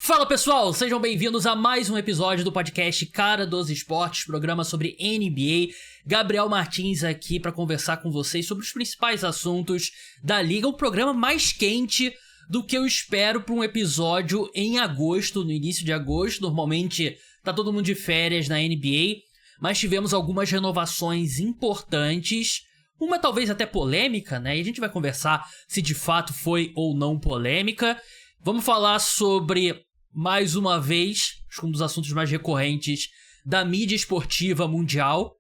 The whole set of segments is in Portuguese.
Fala pessoal, sejam bem-vindos a mais um episódio do podcast Cara dos Esportes, programa sobre NBA. Gabriel Martins aqui para conversar com vocês sobre os principais assuntos da liga, um programa mais quente do que eu espero para um episódio em agosto, no início de agosto. Normalmente tá todo mundo de férias na NBA, mas tivemos algumas renovações importantes, uma talvez até polêmica, né? E a gente vai conversar se de fato foi ou não polêmica. Vamos falar sobre, mais uma vez, acho que um dos assuntos mais recorrentes da mídia esportiva mundial,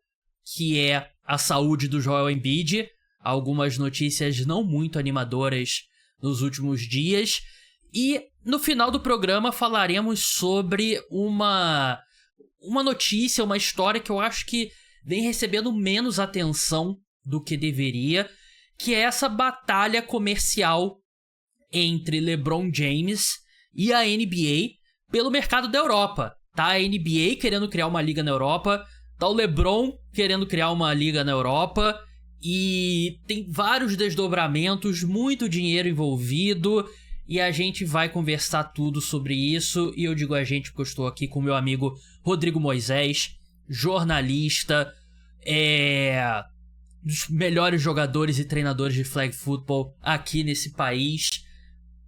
que é a saúde do Joel Embiid. Algumas notícias não muito animadoras nos últimos dias. E no final do programa falaremos sobre uma notícia, uma história que eu acho que vem recebendo menos atenção do que deveria, que é essa batalha comercial entre LeBron James e a NBA pelo mercado da Europa. Tá a NBA querendo criar uma liga na Europa, tá o LeBron querendo criar uma liga na Europa, e tem vários desdobramentos, muito dinheiro envolvido, e a gente vai conversar tudo sobre isso. E eu digo a gente porque eu estou aqui com meu amigo Rodrigo Moisés, jornalista, dos melhores jogadores e treinadores de flag football aqui nesse país,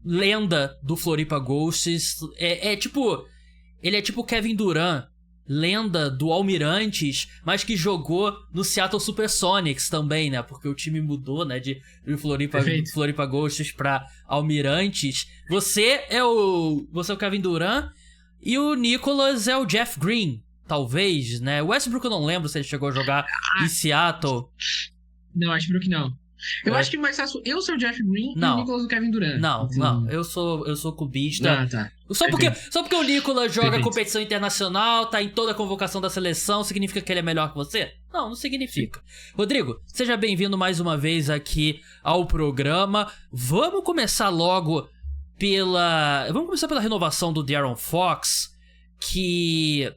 lenda do Floripa Ghosts, ele é tipo Kevin Durant, lenda do Almirantes, mas que jogou no Seattle Supersonics também, né, porque o time mudou, né, de Floripa Ghosts pra Almirantes. Você é o Kevin Durant e o Nicholas é o Jeff Green, talvez, né? O Westbrook eu não lembro se ele chegou a jogar em Seattle. Não, acho que não. Eu acho que mais fácil eu ser o Jeff Green e o Nicholas o Kevin Durant. Não, eu sou clubista. Tá. Só porque o Nicholas joga competição internacional, tá em toda a convocação da seleção, significa que ele é melhor que você? Não significa. Rodrigo, seja bem-vindo mais uma vez aqui ao programa. Vamos começar pela renovação do De'Aaron Fox, que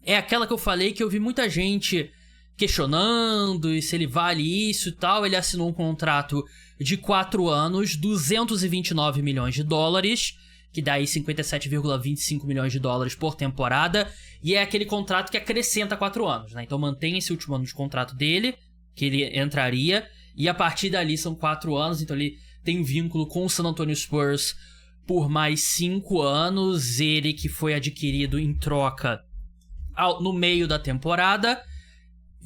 é aquela que eu falei que eu vi muita gente questionando e se ele vale isso e tal. Ele assinou um contrato de 4 anos, 229 milhões de dólares, que dá aí 57,25 milhões de dólares por temporada, e é aquele contrato que acrescenta 4 anos, né? Então mantém esse último ano de contrato dele, que ele entraria, e a partir dali são 4 anos, então ele tem um vínculo com o San Antonio Spurs por mais 5 anos, ele que foi adquirido em troca no meio da temporada.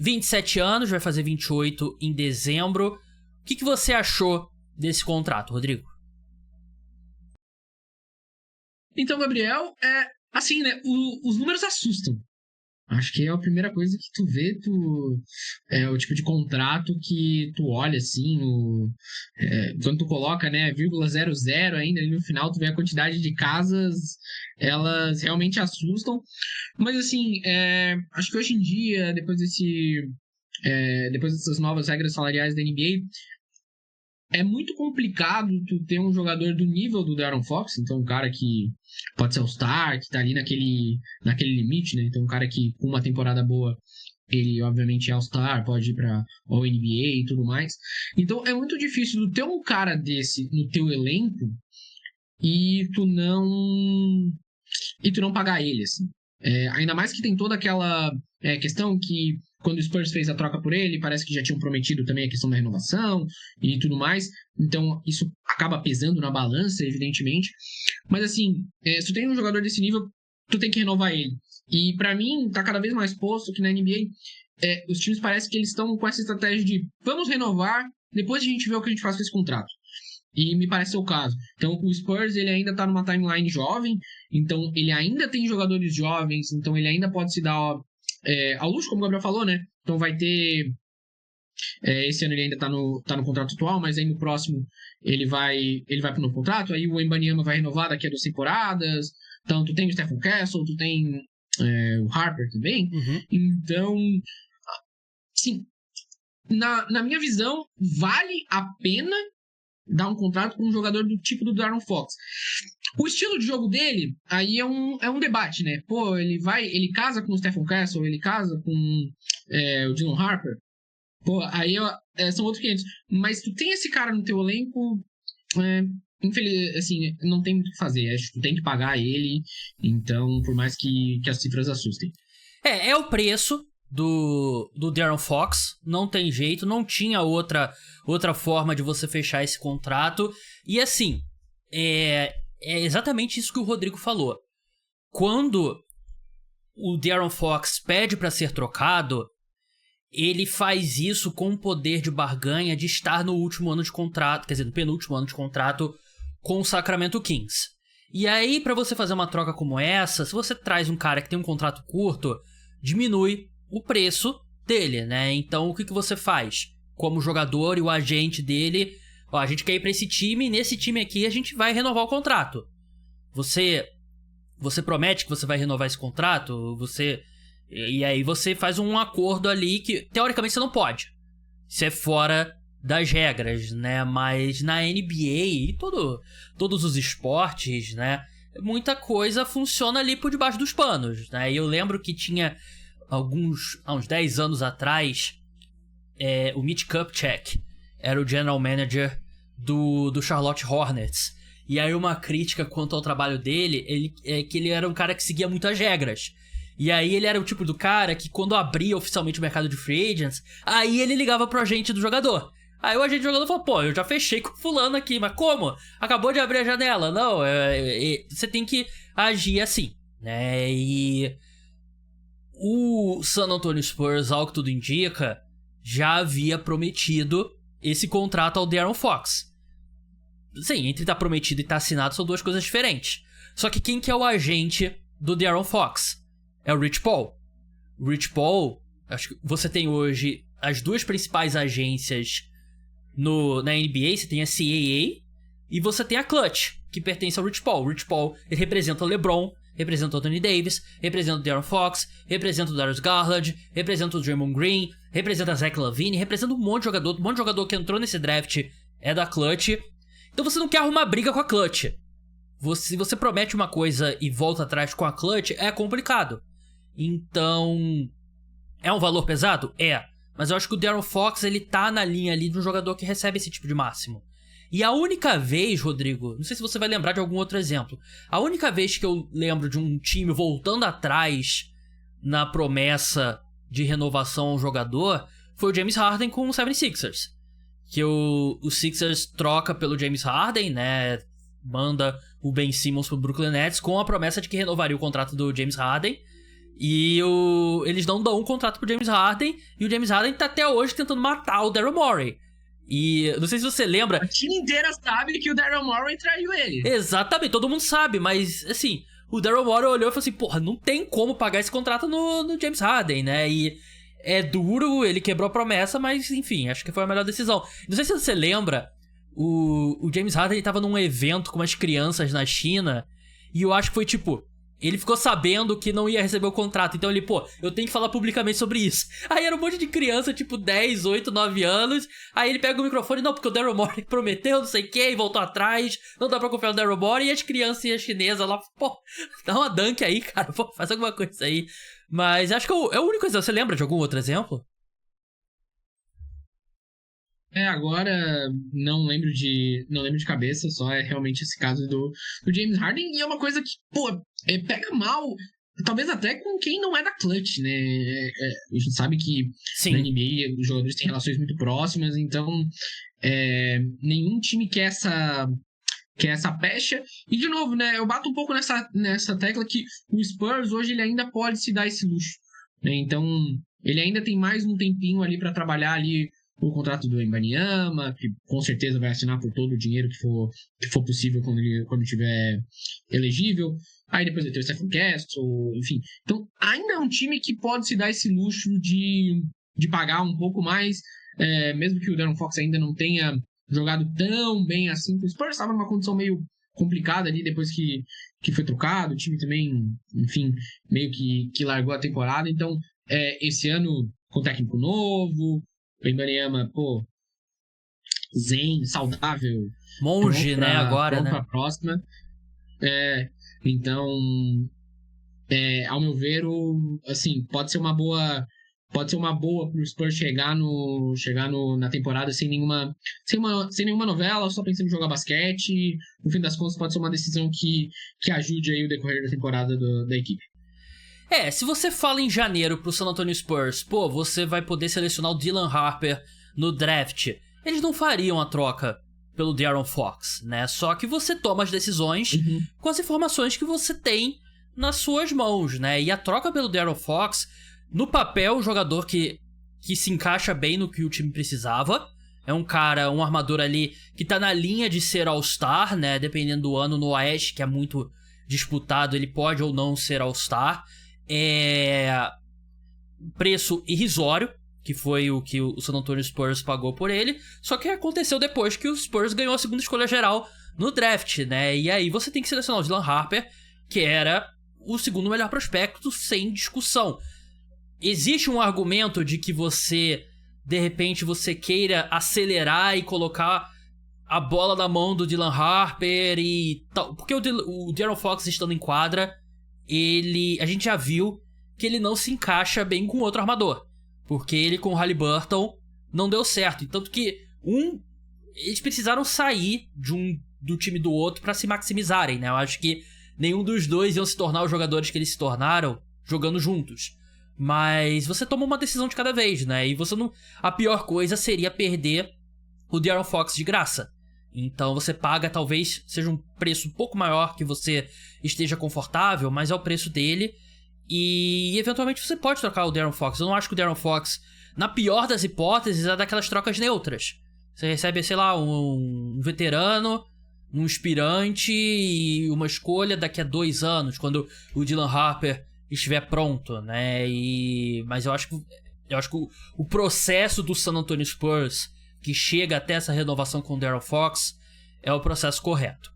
27 anos, vai fazer 28 em dezembro. O que você achou desse contrato, Rodrigo? Então, Gabriel, assim, né, os números assustam. Acho que é a primeira coisa que tu vê, é o tipo de contrato que tu olha, assim, quando tu coloca, né, 0,00 ainda ali no final, tu vê a quantidade de casas, elas realmente assustam. Mas, assim, acho que hoje em dia, depois dessas novas regras salariais da NBA, é muito complicado tu ter um jogador do nível do De'Aaron Fox, então um cara que pode ser All-Star, que tá ali naquele limite, né? Então um cara que com uma temporada boa, ele obviamente é All-Star, pode ir pra All-NBA e tudo mais. Então é muito difícil tu ter um cara desse no teu elenco e tu não pagar ele, assim. Ainda mais que tem toda aquela questão que quando o Spurs fez a troca por ele, parece que já tinham prometido também a questão da renovação e tudo mais. Então, isso acaba pesando na balança, evidentemente. Mas, assim, se tu tem um jogador desse nível, tu tem que renovar ele. E, pra mim, tá cada vez mais posto que na NBA, os times parecem que eles estão com essa estratégia de vamos renovar, depois a gente vê o que a gente faz com esse contrato. E me parece ser o caso. Então, o Spurs, ele ainda tá numa timeline jovem, então ele ainda tem jogadores jovens, então ele ainda pode se dar ao luxo, como o Gabriel falou, né? Então vai ter... esse ano ele ainda tá no contrato atual, mas aí no próximo ele vai pro novo contrato, aí o Wembanyama vai renovar daqui a 2 temporadas, então tu tem o Stephen Castle, tu tem o Harper também. Uhum. Então, sim, na minha visão, vale a pena dar um contrato com um jogador do tipo do De'Aaron Fox. O estilo de jogo dele, aí é um debate, né? Pô, ele casa com o Stephen Castle, ele casa com o Dylan Harper. Pô, aí são outros 500. Mas tu tem esse cara no teu elenco, Infeliz, assim, não tem muito o que fazer. Acho que tem que pagar ele. Então, por mais que as cifras assustem. É o preço do De'Aaron Fox. Não tem jeito, não tinha outra forma de você fechar esse contrato. E assim, é exatamente isso que o Rodrigo falou. Quando o De'Aaron Fox pede pra ser trocado, ele faz isso com o poder de barganha de estar no último ano de contrato, quer dizer, no penúltimo ano de contrato com o Sacramento Kings. E aí, pra você fazer uma troca como essa, se você traz um cara que tem um contrato curto, diminui o preço dele, né? Então, o que você faz? Como jogador e o agente dele, ó, a gente quer ir pra esse time, e nesse time aqui a gente vai renovar o contrato. Você promete que você vai renovar esse contrato? E aí você faz um acordo ali que, teoricamente, você não pode. Isso é fora das regras, né? Mas na NBA e todos os esportes, né? Muita coisa funciona ali por debaixo dos panos, né? E eu lembro que tinha há uns 10 anos atrás, o Mitch Kupchak era o general manager do Charlotte Hornets. E aí uma crítica quanto ao trabalho dele é que ele era um cara que seguia muitas regras. E aí ele era o tipo do cara que quando abria oficialmente o mercado de free agents, aí ele ligava pro agente do jogador. Aí o agente do jogador falou, pô, eu já fechei com fulano aqui, mas como? Acabou de abrir a janela. Não, você tem que agir assim, né? E o San Antonio Spurs, ao que tudo indica, já havia prometido esse contrato ao De'Aaron Fox. Sim, entre tá prometido e tá assinado são duas coisas diferentes. Só que quem que é o agente do De'Aaron Fox? É o Rich Paul. O Rich Paul, acho que você tem hoje as duas principais agências na NBA. Você tem a CAA e você tem a Clutch, que pertence ao Rich Paul. O Rich Paul, ele representa o LeBron, representa o Anthony Davis, representa o De'Aaron Fox, representa o Darius Garland, representa o Draymond Green, representa a Zach LaVine, representa um monte de jogador que entrou nesse draft é da Clutch. Então você não quer arrumar briga com a Clutch. Se você promete uma coisa e volta atrás com a Clutch, é complicado. Então, é um valor pesado? É. Mas eu acho que o De'Aaron Fox, ele tá na linha ali de um jogador que recebe esse tipo de máximo. E a única vez, Rodrigo, não sei se você vai lembrar de algum outro exemplo, a única vez que eu lembro de um time voltando atrás na promessa de renovação ao jogador foi o James Harden com o 76ers. Que o Sixers troca pelo James Harden, né? Manda o Ben Simmons pro Brooklyn Nets com a promessa de que renovaria o contrato do James Harden. E eles não dão um contrato pro James Harden. E o James Harden tá até hoje tentando matar o Daryl Morey. E não sei se você lembra... A time inteira sabe que o Daryl Morey traiu ele. Exatamente, todo mundo sabe. Mas, assim, o Daryl Morey olhou e falou assim... Porra, não tem como pagar esse contrato no James Harden, né? E é duro, ele quebrou a promessa, mas, enfim, acho que foi a melhor decisão. Não sei se você lembra... O James Harden, ele tava num evento com umas crianças na China. E eu acho que foi tipo... Ele ficou sabendo que não ia receber o contrato. Então ele, pô, eu tenho que falar publicamente sobre isso. Aí era um monte de criança, tipo 10, 8, 9 anos. Aí ele pega o microfone, não, porque o Daryl Morey prometeu, não sei o que, e voltou atrás. Não dá pra confiar no Daryl Morey. E as crianças e as chinesas lá, pô, dá uma dunk aí, cara. Pô, faz alguma coisa aí. Mas acho que é o único exemplo. Você lembra de algum outro exemplo? Agora não lembro de cabeça, só é realmente esse caso do James Harden, e é uma coisa que, pô, pega mal, talvez até com quem não é da Clutch, né? A gente sabe que Sim. Na NBA os jogadores têm relações muito próximas, então nenhum time quer essa pecha. E de novo, né, eu bato um pouco nessa tecla que o Spurs hoje ele ainda pode se dar esse luxo, né? Então ele ainda tem mais um tempinho ali para trabalhar ali o contrato do Wembanyama, que com certeza vai assinar por todo o dinheiro que for possível quando tiver elegível. Aí depois vai ter o Stephen Castle, enfim. Então, ainda é um time que pode se dar esse luxo de pagar um pouco mais, mesmo que o De'Aaron Fox ainda não tenha jogado tão bem assim. O Spurs estava numa condição meio complicada ali depois que foi trocado. O time também, enfim, meio que largou a temporada. Então, esse ano com técnico novo, o Wembanyama, pô, zen, saudável. Monge, né, agora, pronto né? pra próxima. Então, ao meu ver, assim, pode ser uma boa pode ser uma boa pro Spurs chegar na temporada sem nenhuma novela, só pensando em jogar basquete. No fim das contas, pode ser uma decisão que ajude aí o decorrer da temporada da equipe. Se você fala em janeiro pro San Antonio Spurs, pô, você vai poder selecionar o Dylan Harper no draft, eles não fariam a troca pelo De'Aaron Fox, né? Só que você toma as decisões com as informações que você tem nas suas mãos, né? E a troca pelo De'Aaron Fox, no papel, um jogador que se encaixa bem no que o time precisava. É um cara, um armador ali que tá na linha de ser All-Star, né? Dependendo do ano, no Oeste, que é muito disputado, ele pode ou não ser All-Star. Preço irrisório, que foi o que o San Antonio Spurs pagou por ele. Só que aconteceu depois que o Spurs ganhou a segunda escolha geral no draft, né? E aí você tem que selecionar o Dylan Harper, que era o segundo melhor prospecto, sem discussão. Existe um argumento de que você, de repente, você queira acelerar e colocar a bola na mão do Dylan Harper e tal. Porque o De'Aaron Fox estando em quadra, a gente já viu que ele não se encaixa bem com outro armador. Porque ele com o Haliburton não deu certo. E tanto que eles precisaram sair do time do outro pra se maximizarem, né? Eu acho que nenhum dos dois iam se tornar os jogadores que eles se tornaram jogando juntos. Mas você toma uma decisão de cada vez, né? E você não... A pior coisa seria perder o De'Aaron Fox de graça. Então você paga, talvez seja um preço um pouco maior que você esteja confortável, mas é o preço dele. E eventualmente você pode trocar o De'Aaron Fox. Eu não acho que o De'Aaron Fox, na pior das hipóteses, é daquelas trocas neutras. Você recebe, sei lá, um veterano, um aspirante e uma escolha daqui a 2 anos, quando o Dylan Harper estiver pronto, né? Mas eu acho que o processo do San Antonio Spurs, que chega até essa renovação com o De'Aaron Fox, é o processo correto.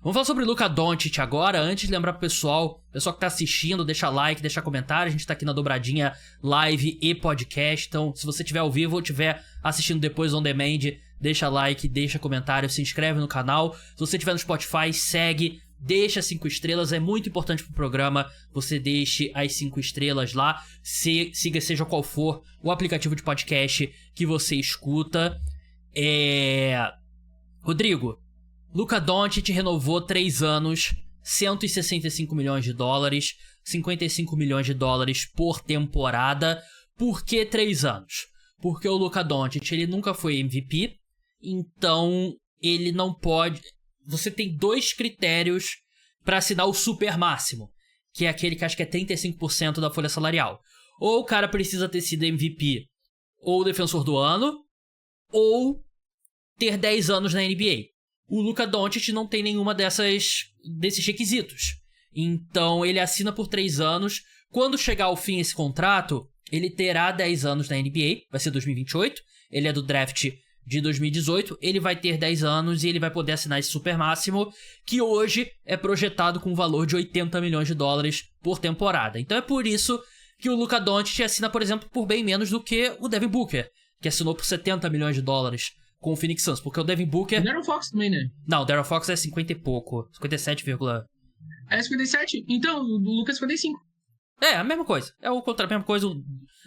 Vamos falar sobre Luka Doncic agora. Antes de lembrar pro pessoal que tá assistindo, deixa like, deixa comentário. A gente tá aqui na dobradinha live e podcast. Então, se você estiver ao vivo ou estiver assistindo depois on demand, deixa like, deixa comentário, se inscreve no canal. Se você estiver no Spotify, segue, deixa 5 estrelas. É muito importante pro programa você deixe as 5 estrelas lá. Siga, seja qual for o aplicativo de podcast que você escuta. Rodrigo, Luka Doncic renovou 3 anos, 165 milhões de dólares, 55 milhões de dólares por temporada. Por que 3 anos? Porque o Luka Doncic, ele nunca foi MVP, então ele não pode... Você tem 2 critérios para assinar o super máximo, que é aquele que acho que é 35% da folha salarial. Ou o cara precisa ter sido MVP ou defensor do ano, ou ter 10 anos na NBA. O Luka Doncic não tem nenhuma desses requisitos. Então ele assina por 3 anos. Quando chegar ao fim esse contrato, ele terá 10 anos na NBA. Vai ser 2028. Ele é do draft de 2018. Ele vai ter 10 anos e ele vai poder assinar esse super máximo, que hoje é projetado com um valor de 80 milhões de dólares por temporada. Então é por isso que o Luka Doncic assina, por exemplo, por bem menos do que o Devin Booker, que assinou por 70 milhões de dólares com o Phoenix Suns, porque o Devin Booker... O De'Aaron Fox também, né? Não, o De'Aaron Fox é 50 e pouco. 57, É 57? Então, o Lucas é 55. É, a mesma coisa. É a mesma coisa. O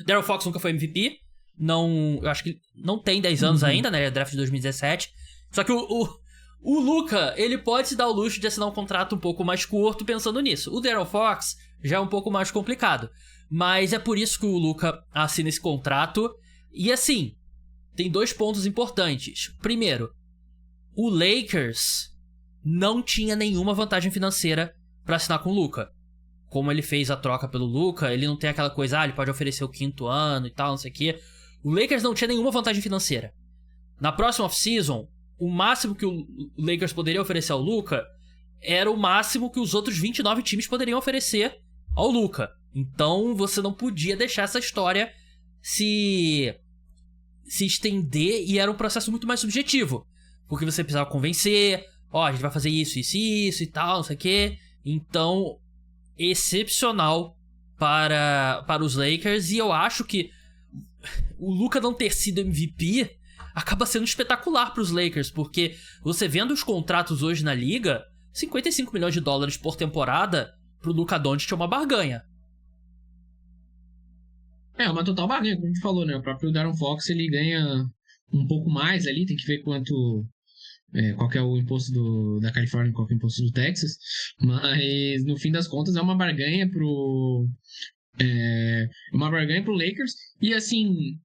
De'Aaron Fox nunca foi MVP. Não, eu acho que não tem 10 anos ainda, né? Ele é draft de 2017. Só que o Luka, ele pode se dar o luxo de assinar um contrato um pouco mais curto pensando nisso. O De'Aaron Fox já é um pouco mais complicado. Mas é por isso que o Luka assina esse contrato. E assim... Tem 2 pontos importantes. Primeiro, o Lakers não tinha nenhuma vantagem financeira para assinar com o Luka. Como ele fez a troca pelo Luka, ele não tem aquela coisa, ele pode oferecer o 5º ano e tal, não sei o quê. O Lakers não tinha nenhuma vantagem financeira. Na próxima off-season, o máximo que o Lakers poderia oferecer ao Luka era o máximo que os outros 29 times poderiam oferecer ao Luka. Então você não podia deixar essa história se estender, e era um processo muito mais subjetivo, porque você precisava convencer, a gente vai fazer isso e tal, não sei o que. Então, excepcional para os Lakers, e eu acho que o Luka não ter sido MVP acaba sendo espetacular para os Lakers, porque você vendo os contratos hoje na liga, 55 milhões de dólares por temporada pro Luka Doncic é uma barganha. É uma total barganha, como a gente falou, né? O próprio Darren Fox, ele ganha um pouco mais ali, tem que ver qual que é o imposto da Califórnia e qual que é o imposto do Texas, mas no fim das contas é uma barganha pro Lakers, e assim,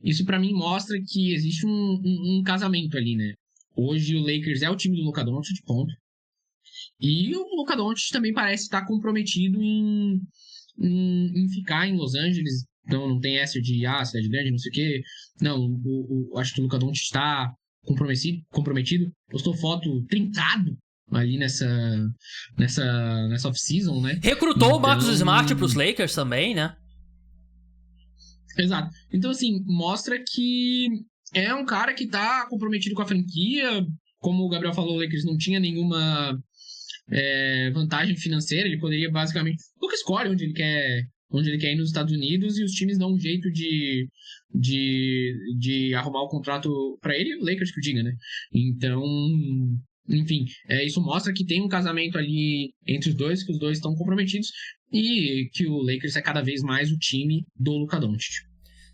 isso pra mim mostra que existe um casamento ali, né? Hoje o Lakers é o time do Luka Doncic, ponto. E o Luka Doncic também parece estar comprometido em ficar em Los Angeles. Então não tem essa de cidade grande, não sei o quê. Não, acho que o Luka Doncic está comprometido. Postou foto trincado ali nessa off-season, né? Recrutou então... o Marcus Smart pros Lakers também, né? Exato. Então, assim, mostra que é um cara que tá comprometido com a franquia. Como o Gabriel falou, o Lakers não tinha nenhuma vantagem financeira. Ele poderia basicamente... O que escolhe onde ele quer ir nos Estados Unidos, e os times dão um jeito de arrumar o contrato pra ele, e o Lakers que o diga, né? Então, enfim, isso mostra que tem um casamento ali entre os dois, que os dois estão comprometidos, e que o Lakers é cada vez mais o time do Luka Doncic.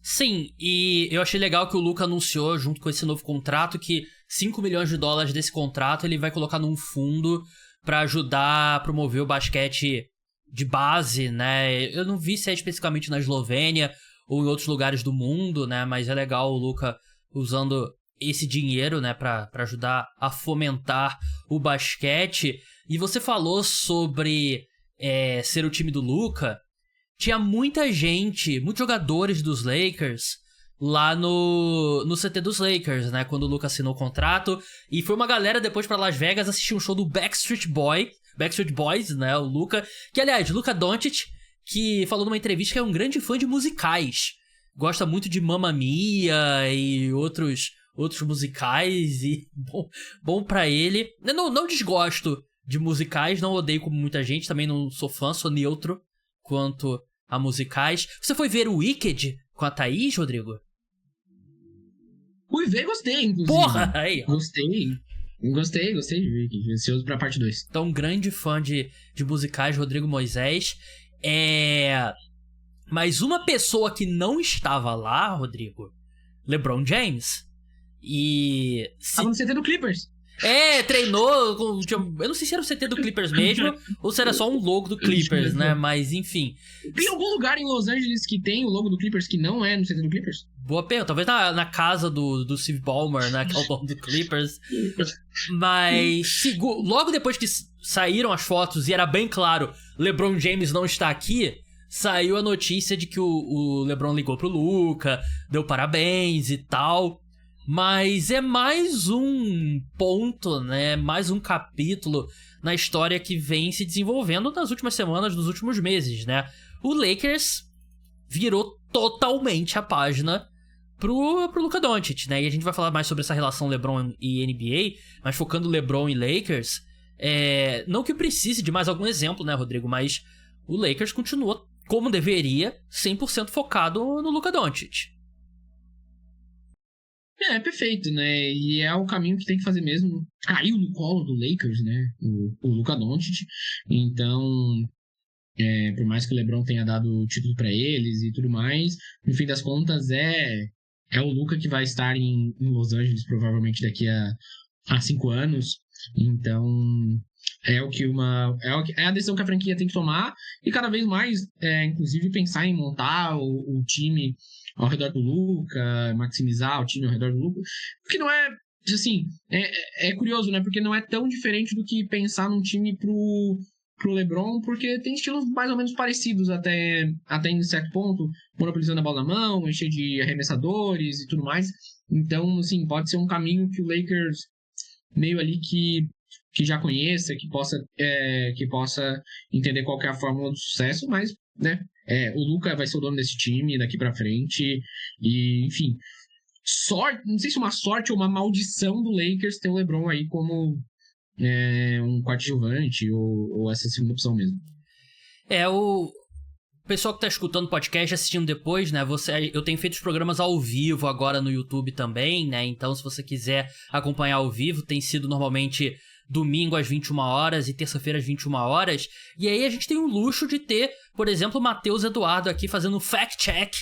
Sim, e eu achei legal que o Luka anunciou, junto com esse novo contrato, que $5 milhões desse contrato ele vai colocar num fundo pra ajudar a promover o basquete de base, né? Eu não vi se é especificamente na Eslovênia ou em outros lugares do mundo, né? Mas é legal o Luka usando esse dinheiro, né, pra ajudar a fomentar o basquete. E você falou sobre ser o time do Luka. Tinha muita gente, muitos jogadores dos Lakers lá no CT dos Lakers, né, quando o Luka assinou o contrato. E foi uma galera depois pra Las Vegas assistir um show do Backstreet Boys, né, o Luka. Que, aliás, Luka Doncic, que falou numa entrevista que é um grande fã de musicais. Gosta muito de Mamma Mia e outros musicais, e bom pra ele. Eu não desgosto de musicais, não odeio como muita gente, também não sou fã, sou neutro quanto a musicais. Você foi ver o Wicked com a Thaís, Rodrigo? Fui ver, gostei, inclusive. Porra! Aí, ó. Gostei de Wicked, ansioso pra parte 2. Então, um grande fã de musicais, Rodrigo Moisés. Mas uma pessoa que não estava lá, Rodrigo, LeBron James. E... Tava no CT do Clippers. Treinou com... Eu não sei se era o CT do Clippers mesmo ou se era só um logo do Clippers, né? Mas, enfim. Tem algum lugar em Los Angeles que tem o logo do Clippers que não é no CT do Clippers? Boa pergunta. Talvez na casa do Steve Ballmer, né? Que é o dono do Clippers. Mas logo depois que saíram as fotos e era bem claro, LeBron James não está aqui, saiu a notícia de que o LeBron ligou pro Luka, deu parabéns e tal. Mas é mais um ponto, né? Mais um capítulo na história que vem se desenvolvendo nas últimas semanas, nos últimos meses, né? O Lakers virou totalmente a página pro Luka Doncic, né? E a gente vai falar mais sobre essa relação LeBron e NBA, mas focando LeBron e Lakers, não que precise de mais algum exemplo, né, Rodrigo? Mas o Lakers continua, como deveria, 100% focado no Luka Doncic. Perfeito, né? E é o caminho que tem que fazer mesmo. Caiu no colo do Lakers, né? O Luka Doncic. Então, por mais que o LeBron tenha dado o título para eles e tudo mais, no fim das contas é o Luka que vai estar em Los Angeles provavelmente daqui a 5 anos. Então, é a decisão que a franquia tem que tomar, e cada vez mais, inclusive, pensar em montar o time ao redor do Luka, maximizar o time ao redor do Luka, porque não é, assim, é curioso, né, porque não é tão diferente do que pensar num time pro LeBron, porque tem estilos mais ou menos parecidos até em certo ponto, monopolizando a bola na mão, encher de arremessadores e tudo mais. Então, assim, pode ser um caminho que o Lakers meio ali que já conheça, que possa entender qual que é a fórmula do sucesso, mas, né, o Luka vai ser o dono desse time daqui pra frente, e, enfim, não sei se uma sorte ou uma maldição do Lakers ter o LeBron aí como um coadjuvante ou essa segunda opção mesmo. O pessoal que tá escutando o podcast, assistindo depois, né, eu tenho feito os programas ao vivo agora no YouTube também, né, então se você quiser acompanhar ao vivo, tem sido normalmente domingo às 21 horas e terça-feira às 21 horas. E aí a gente tem o luxo de ter, por exemplo, o Matheus Eduardo aqui fazendo um fact-check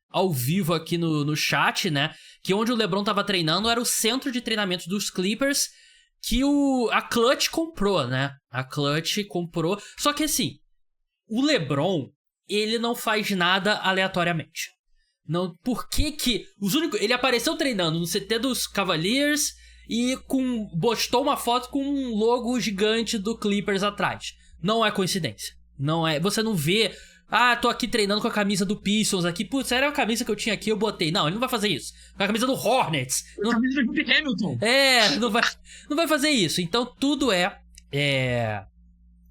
ao vivo aqui no chat, né? Que onde o LeBron tava treinando era o centro de treinamento dos Clippers, que a Clutch comprou, né? A Clutch comprou. Só que assim, o LeBron, ele não faz nada aleatoriamente. Não, por que ele apareceu treinando no CT dos Cavaliers e postou uma foto com um logo gigante do Clippers atrás. Não é coincidência. Não é. Você não vê. Tô aqui treinando com a camisa do Pistons aqui. Putz, era a camisa que eu tinha aqui, eu botei. Não, ele não vai fazer isso. Com a camisa do Hornets. A camisa do Hamilton. Não vai fazer isso. Então tudo é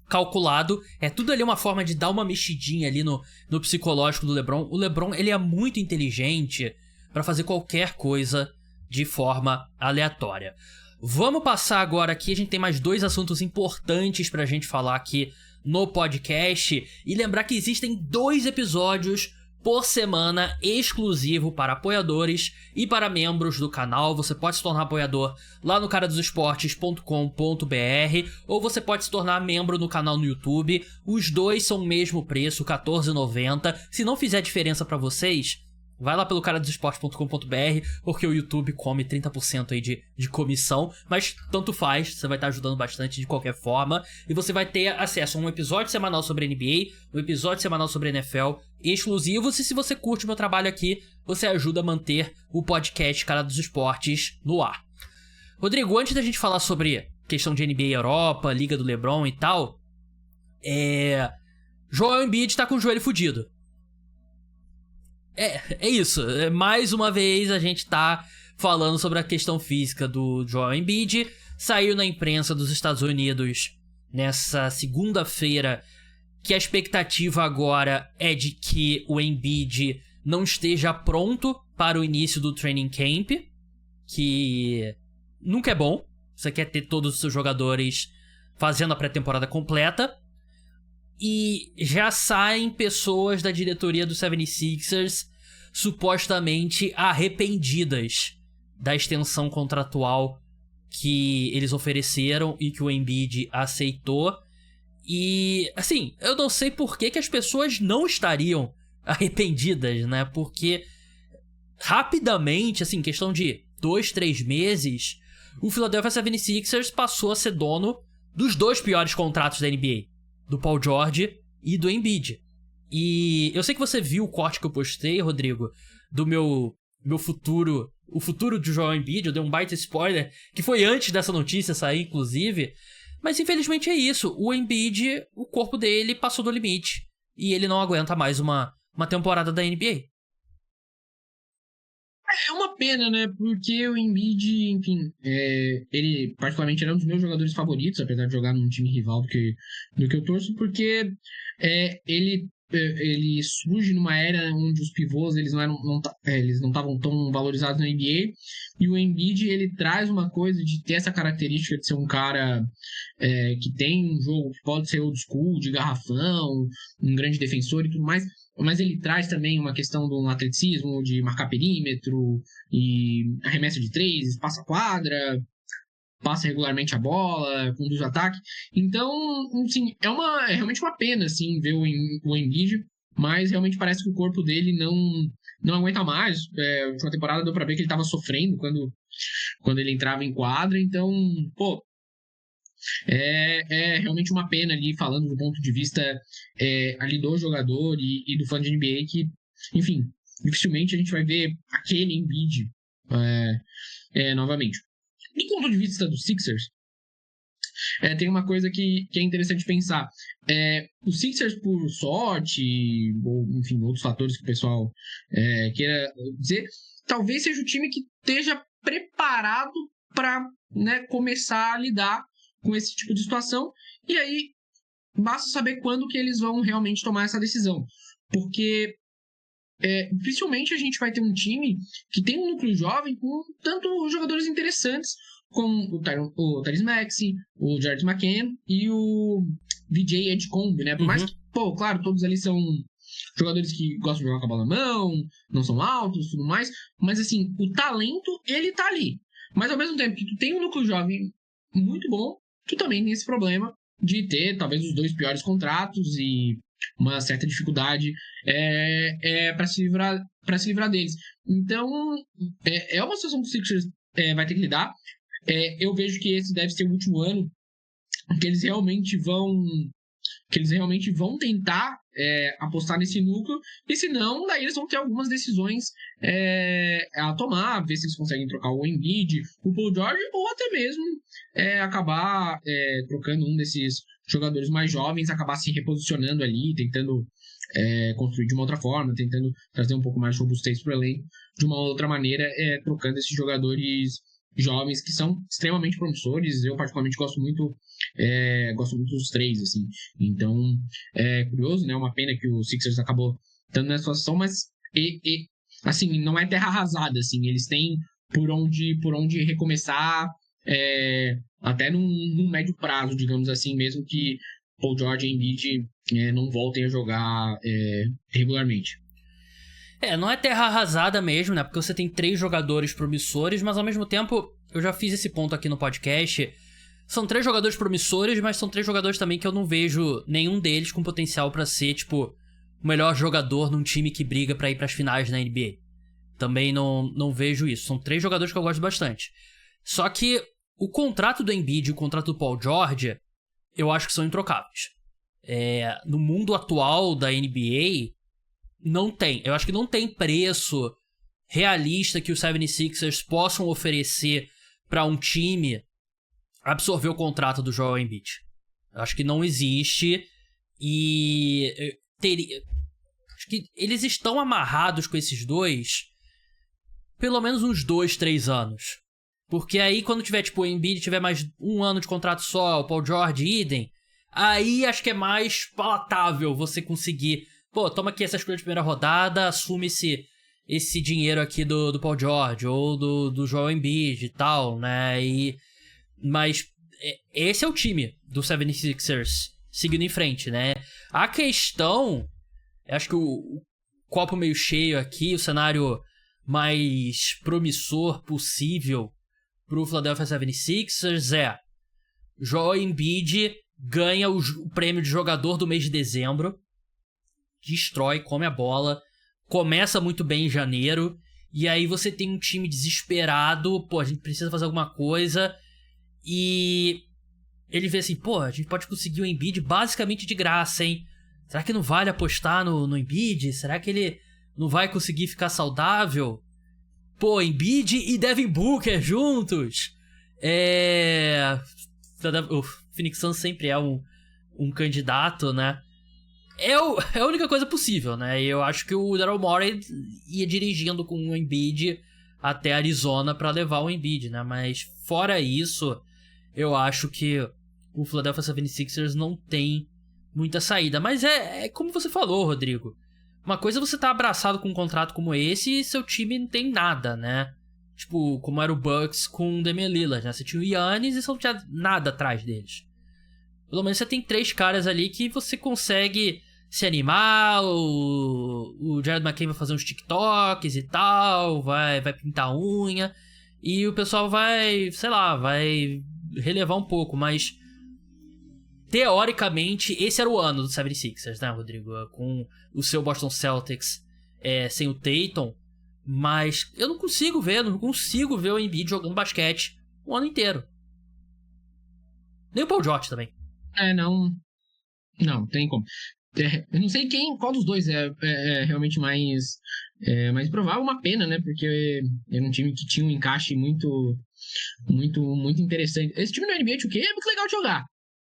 calculado. Tudo ali uma forma de dar uma mexidinha ali no psicológico do LeBron. O LeBron, ele é muito inteligente pra fazer qualquer coisa de forma aleatória. Vamos passar agora aqui. A gente tem mais 2 assuntos importantes pra gente falar aqui no podcast, e lembrar que existem 2 episódios por semana exclusivo para apoiadores e para membros do canal. Você pode se tornar apoiador lá no caradosesportes.com.br ou você pode se tornar membro no canal no YouTube. Os 2 são o mesmo preço, R$14,90. Se não fizer diferença para vocês, vai lá pelo caradosesportes.com.br, porque o YouTube come 30% aí de comissão, mas tanto faz, você vai estar ajudando bastante de qualquer forma, e você vai ter acesso a um episódio semanal sobre NBA, um episódio semanal sobre NFL exclusivos, e se você curte o meu trabalho aqui, você ajuda a manter o podcast Cara dos Esportes no ar. Rodrigo, antes da gente falar sobre questão de NBA Europa, Liga do LeBron e tal, Joel Embiid tá com o joelho fudido. É isso. Mais uma vez a gente tá falando sobre a questão física do Joel Embiid. Saiu na imprensa dos Estados Unidos nessa segunda-feira que a expectativa agora é de que o Embiid não esteja pronto para o início do training camp, que nunca é bom. Você quer ter todos os seus jogadores fazendo a pré-temporada completa. E já saem pessoas da diretoria do 76ers supostamente arrependidas da extensão contratual que eles ofereceram e que o Embiid aceitou. E, assim, eu não sei por que as pessoas não estariam arrependidas, né? Porque rapidamente, assim, questão de 2-3 meses, o Philadelphia 76ers passou a ser dono dos 2 piores contratos da NBA, do Paul George e do Embiid. E eu sei que você viu o corte que eu postei, Rodrigo, do meu futuro, o futuro de Joel Embiid. Eu dei um baita spoiler, que foi antes dessa notícia sair, inclusive. Mas infelizmente é isso, o Embiid, o corpo dele passou do limite, e ele não aguenta mais uma temporada da NBA. É uma pena, né? Porque o Embiid, enfim, ele particularmente era um dos meus jogadores favoritos, apesar de jogar num time rival do que eu torço, porque ele surge numa era onde os pivôs eles não estavam tão valorizados na NBA, e o Embiid ele traz uma coisa de ter essa característica de ser um cara que tem um jogo que pode ser old school, de garrafão, um grande defensor e tudo mais, mas ele traz também uma questão do atleticismo, de marcar perímetro e arremesso de 3, espaça quadra, passa regularmente a bola, conduz o ataque. Então, assim, é realmente uma pena, assim, ver o Embiid, mas realmente parece que o corpo dele não aguenta mais. A última temporada deu pra ver que ele tava sofrendo quando ele entrava em quadra, então, pô, é realmente uma pena ali, falando do ponto de vista ali do jogador e do fã de NBA, que, enfim, dificilmente a gente vai ver aquele Embiid novamente. Do ponto de vista dos Sixers, tem uma coisa que é interessante pensar. Os Sixers, por sorte, ou enfim, outros fatores que o pessoal queira dizer, talvez seja o time que esteja preparado para, né, começar a lidar com esse tipo de situação. E aí, basta saber quando que eles vão realmente tomar essa decisão. Porque dificilmente a gente vai ter um time que tem um núcleo jovem com tanto jogadores interessantes como o Tyrese Maxey, o Jared McCann e o VJ Edgecombe, né? Por mais que, pô, claro, todos ali são jogadores que gostam de jogar com a bola na mão, não são altos e tudo mais, mas assim, o talento, ele tá ali. Mas ao mesmo tempo que tu tem um núcleo jovem muito bom, tu também tem esse problema de ter talvez os 2 piores contratos e uma certa dificuldade para se livrar deles. Então, é uma situação que o Sixers vai ter que lidar. Eu vejo que esse deve ser o último ano que eles realmente vão tentar apostar nesse núcleo, e se não, daí eles vão ter algumas decisões a tomar, ver se eles conseguem trocar o Embiid, o Paul George, ou até mesmo acabar trocando um desses jogadores mais jovens, acabar se reposicionando ali, tentando construir de uma outra forma, tentando trazer um pouco mais de robustez para o elenco de uma outra maneira, trocando esses jogadores jovens que são extremamente promissores. Eu particularmente gosto muito dos 3, assim. Então, é curioso, né? Uma pena que o Sixers acabou estando nessa situação, mas assim, não é terra arrasada, assim. Eles têm por onde recomeçar, até num médio prazo, digamos assim, mesmo que Paul George e Embiid não voltem a jogar regularmente. Não é terra arrasada mesmo, né? Porque você tem 3 jogadores promissores, mas ao mesmo tempo, eu já fiz esse ponto aqui no podcast. São 3 jogadores promissores, mas são 3 jogadores também que eu não vejo nenhum deles com potencial pra ser, tipo, o melhor jogador num time que briga pra ir pras finais na NBA. Também não vejo isso. São 3 jogadores que eu gosto bastante. Só que o contrato do Embiid e o contrato do Paul George, eu acho que são introcáveis. No mundo atual da NBA, não tem. Eu acho que não tem preço realista que os 76ers possam oferecer pra um time absorver o contrato do Joel Embiid. Eu acho que não existe, e acho que eles estão amarrados com esses dois pelo menos uns 2-3 anos. Porque aí quando tiver, tipo, o Embiid tiver mais 1 ano de contrato só, o Paul George idem, aí acho que é mais palatável você conseguir, pô, toma aqui essa escolha de primeira rodada, assume esse dinheiro aqui do Paul George ou do Joel Embiid e tal, né? Mas esse é o time do 76ers seguindo em frente, né? A questão, acho que o copo meio cheio aqui, o cenário mais promissor possível pro Philadelphia 76ers Joel Embiid ganha o prêmio de jogador do mês de dezembro, destrói, come a bola, começa muito bem em janeiro, e aí você tem um time desesperado, pô, a gente precisa fazer alguma coisa, e ele vê assim, pô, a gente pode conseguir o Embiid basicamente de graça, hein? Será que não vale apostar no Embiid? Será que ele não vai conseguir ficar saudável? Pô, Embiid e Devin Booker juntos! O Phoenix Suns sempre é um candidato, né? É a única coisa possível, né? E eu acho que o Daryl Morey ia dirigindo com o Embiid até Arizona pra levar o Embiid, né? Mas fora isso, eu acho que o Philadelphia 76ers não tem muita saída. Mas é como você falou, Rodrigo. Uma coisa é você tá abraçado com um contrato como esse e seu time não tem nada, né? Tipo, como era o Bucks com o Damian Lillard, né? Você tinha o Giannis e você não tinha nada atrás deles. Pelo menos você tem 3 caras ali que você consegue se animar, o Jared McCain vai fazer uns TikToks e tal, vai pintar a unha, e o pessoal vai, sei lá, vai relevar um pouco, mas teoricamente esse era o ano do 76ers, né, Rodrigo? Com o seu Boston Celtics sem o Tatum, mas eu não consigo ver o Embiid jogando basquete o ano inteiro. Nem o Paul George também. Não tem como. Eu não sei qual dos dois é realmente mais provável. Uma pena, né? Porque era um time que tinha um encaixe muito, muito, muito interessante. Esse time no NBA 2K é muito legal de jogar,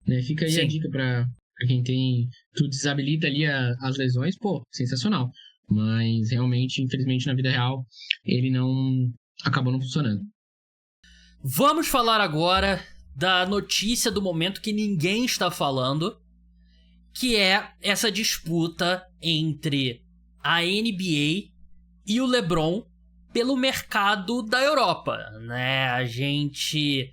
né? Fica aí. Sim. A dica pra quem tem... Tu desabilita ali as lesões, pô, sensacional. Mas realmente, infelizmente, na vida real, ele acabou não funcionando. Vamos falar agora da notícia do momento que ninguém está falando, que é essa disputa entre a NBA e o LeBron pelo mercado da Europa, né? A gente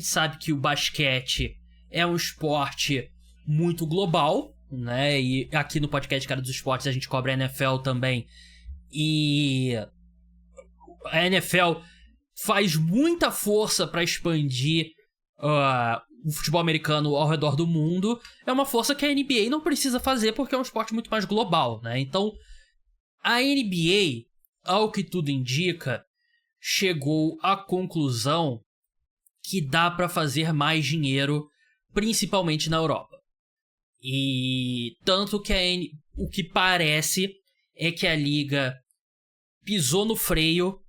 sabe que o basquete é um esporte muito global, né? E aqui no podcast Cara dos Esportes a gente cobre a NFL também, e a NFL faz muita força para expandir o futebol americano ao redor do mundo, é uma força que a NBA não precisa fazer porque é um esporte muito mais global, né? Então, a NBA, ao que tudo indica, chegou à conclusão que dá para fazer mais dinheiro, principalmente na Europa. E tanto que o que parece é que a liga pisou no freio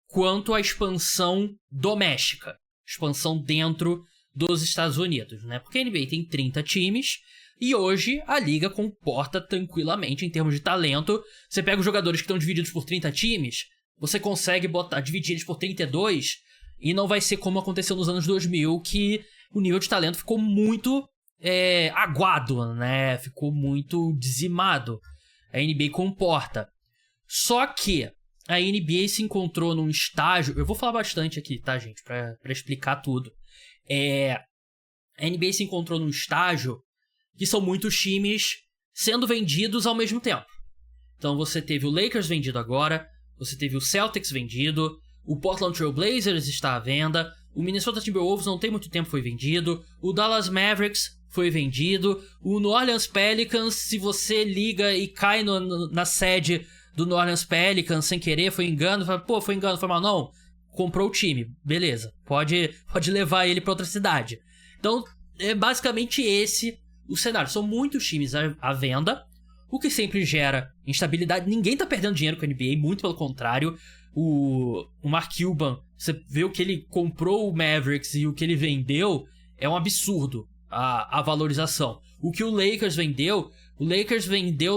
quanto à expansão doméstica, expansão dentro dos Estados Unidos, né? Porque a NBA tem 30 times e hoje a liga comporta tranquilamente em termos de talento. Você pega os jogadores que estão divididos por 30 times, você consegue dividir eles por 32 e não vai ser como aconteceu nos anos 2000, que o nível de talento ficou muito aguado, né? Ficou muito dizimado. A NBA comporta. Só que a NBA se encontrou num estágio... Eu vou falar bastante aqui, tá, gente? Pra explicar tudo. A NBA se encontrou num estágio que são muitos times sendo vendidos ao mesmo tempo. Então você teve o Lakers vendido agora, você teve o Celtics vendido, o Portland Trail Blazers está à venda, o Minnesota Timberwolves não tem muito tempo foi vendido, o Dallas Mavericks foi vendido, o New Orleans Pelicans, se você liga e cai na sede do New Orleans Pelicans sem querer, foi engano, fala, pô, foi engano, foi mal, não, comprou o time, beleza, pode levar ele para outra cidade. Então, é basicamente esse o cenário. São muitos times à venda, o que sempre gera instabilidade. Ninguém tá perdendo dinheiro com a NBA, muito pelo contrário. O Mark Cuban, você vê o que ele comprou o Mavericks e o que ele vendeu, é um absurdo a valorização. O que o Lakers vendeu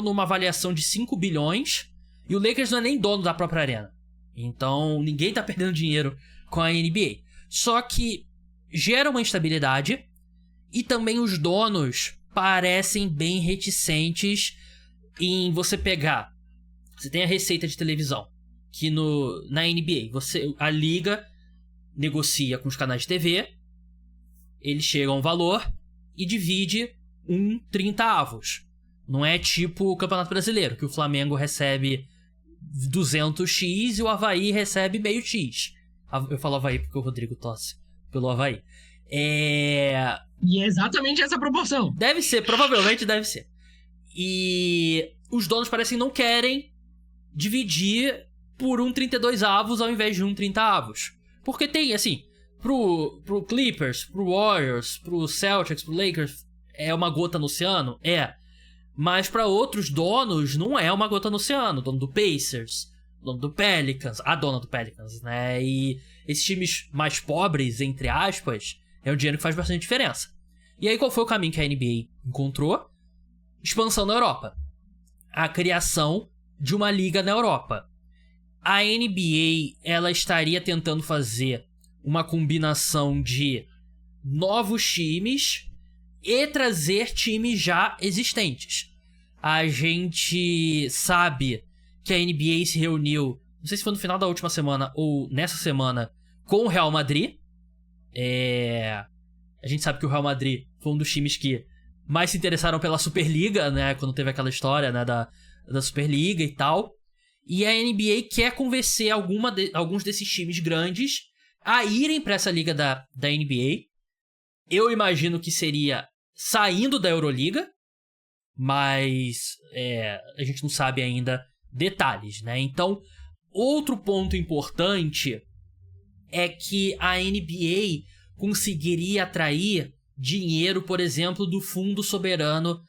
numa avaliação de 5 bilhões, e o Lakers não é nem dono da própria arena. Então, ninguém tá perdendo dinheiro com a NBA. Só que gera uma instabilidade, e também os donos parecem bem reticentes em você pegar... Você tem a receita de televisão, que na NBA, a liga negocia com os canais de TV, eles chegam a um valor e divide 30avos. Não é tipo o Campeonato Brasileiro, que o Flamengo recebe 200x e o Avaí recebe meio x. Eu falo Avaí porque o Rodrigo tosse pelo Avaí. E é exatamente essa proporção. Deve ser, provavelmente deve ser. E os donos parecem não querem dividir por 32avos ao invés de 30avos. Porque tem, assim, pro Clippers, pro Warriors, pro Celtics, pro Lakers, é uma gota no oceano? É. Mas pra outros donos, não é uma gota no oceano. Dono do Pacers, dono do Pelicans, a dona do Pelicans, né? E esses times mais pobres, entre aspas, é um dinheiro que faz bastante diferença. E aí, qual foi o caminho que a NBA encontrou? Expansão na Europa. A criação de uma liga na Europa. A NBA, ela estaria tentando fazer uma combinação de novos times e trazer times já existentes. A gente sabe que a NBA se reuniu, não sei se foi no final da última semana ou nessa semana, com o Real Madrid. A gente sabe que o Real Madrid foi um dos times que mais se interessaram pela Superliga, né? Quando teve aquela história, né, da Superliga e tal. E a NBA quer convencer alguns desses times grandes a irem para essa liga da NBA. Eu imagino que seria saindo da Euroliga, mas a gente não sabe ainda detalhes, né? Então, outro ponto importante é que a NBA conseguiria atrair dinheiro, por exemplo, do Fundo Soberano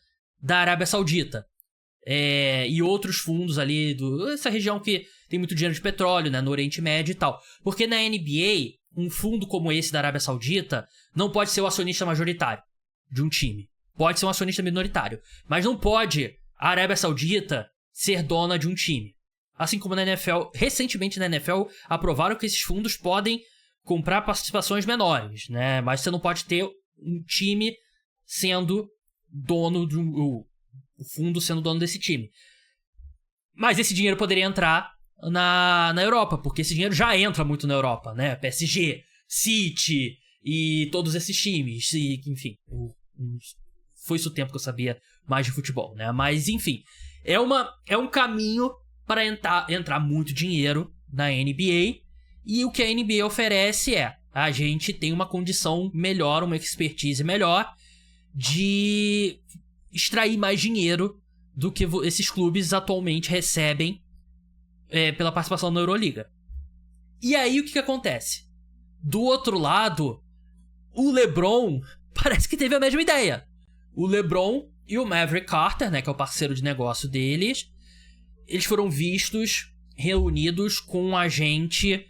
da Arábia Saudita. E outros fundos ali, essa região que tem muito dinheiro de petróleo, né, no Oriente Médio e tal. Porque na NBA, um fundo como esse da Arábia Saudita não pode ser o acionista majoritário de um time. Pode ser um acionista minoritário. Mas não pode a Arábia Saudita ser dona de um time. Assim como na NFL, recentemente na NFL, aprovaram que esses fundos podem comprar participações menores, né? Mas você não pode ter um time sendo dono o fundo sendo dono desse time. Mas esse dinheiro poderia entrar na Europa, porque esse dinheiro já entra muito na Europa, né? PSG, City e todos esses times. E, enfim, foi isso o tempo que eu sabia mais de futebol, né? Mas, enfim, é um caminho para entrar muito dinheiro na NBA. E o que a NBA oferece a gente tem uma condição melhor, uma expertise melhor de extrair mais dinheiro do que esses clubes atualmente recebem pela participação na Euroliga. E aí o que acontece? Do outro lado, o LeBron parece que teve a mesma ideia. O LeBron e o Maverick Carter, né, que é o parceiro de negócio deles, eles foram vistos reunidos com um agente,